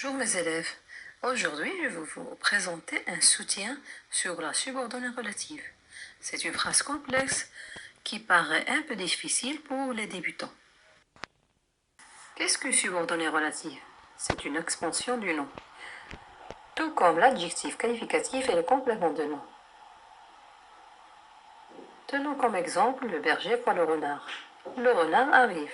Bonjour mes élèves, aujourd'hui je vais vous présenter un soutien sur la subordonnée relative. C'est une phrase complexe qui paraît un peu difficile pour les débutants. Qu'est-ce qu'une subordonnée relative? C'est une expansion du nom, tout comme l'adjectif qualificatif et le complément de nom. Tenons comme exemple le berger voit le renard. Le renard arrive.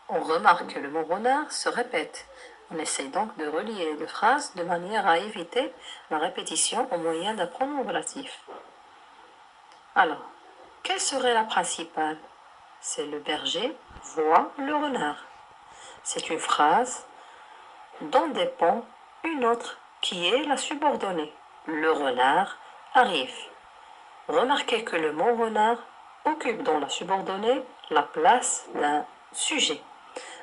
On remarque que le mot renard se répète. On essaye donc de relier les phrases de manière à éviter la répétition au moyen d'un pronom relatif. Alors, quelle serait la principale? C'est le berger voit le renard. C'est une phrase dont dépend une autre qui est la subordonnée. Le renard arrive. Remarquez que le mot renard occupe dans la subordonnée la place d'un sujet.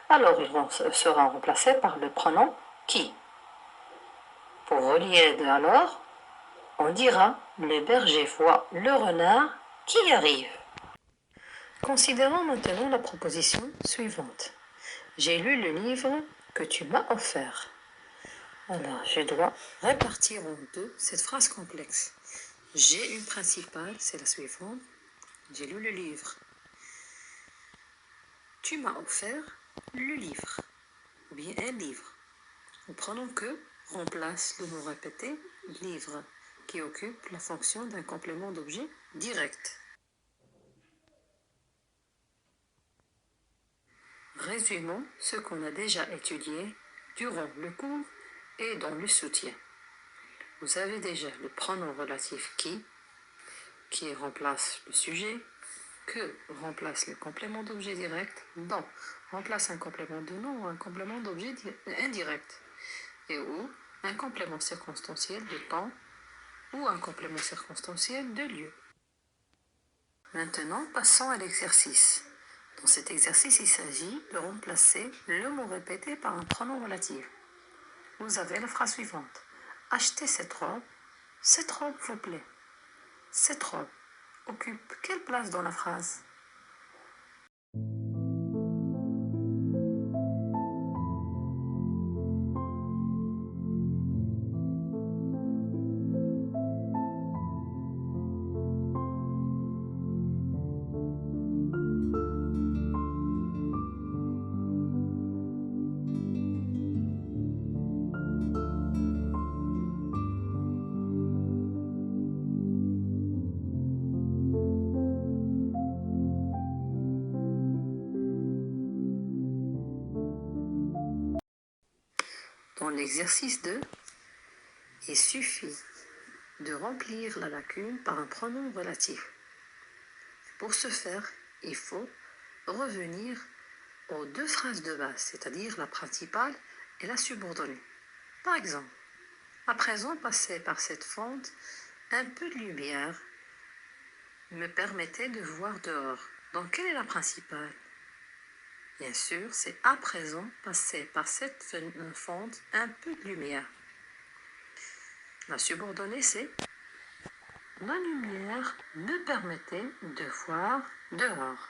Alors il sera remplacé par le pronom qui. Pour relier de alors, on dira le berger voit le renard qui arrive. Considérons maintenant la proposition suivante. J'ai lu le livre que tu m'as offert. Alors, je dois répartir en deux cette phrase complexe. J'ai une principale, c'est la suivante. J'ai lu le livre. Tu m'as offert le livre, ou bien un livre. Nous prenons que remplace le mot répété, livre, qui occupe la fonction d'un complément d'objet direct. Résumons ce qu'on a déjà étudié durant le cours et dans le soutien. Vous avez déjà le pronom relatif qui remplace le sujet, que remplace le complément d'objet direct, dont remplace un complément de nom ou un complément d'objet indirect, et ou un complément circonstanciel de temps ou un complément circonstanciel de lieu. Maintenant, passons à l'exercice. Dans cet exercice, il s'agit de remplacer le mot répété par un pronom relatif. Vous avez la phrase suivante. Achetez cette robe vous plaît. Cette robe occupe quelle place dans la phrase? Dans l'exercice 2, il suffit de remplir la lacune par un pronom relatif. Pour ce faire, il faut revenir aux deux phrases de base, c'est-à-dire la principale et la subordonnée. Par exemple, à présent, passer par cette fente, un peu de lumière me permettait de voir dehors. Donc, quelle est la principale? Bien sûr, c'est à présent passer par cette fente, un peu de lumière. La subordonnée, c'est la lumière me permettait de voir dehors.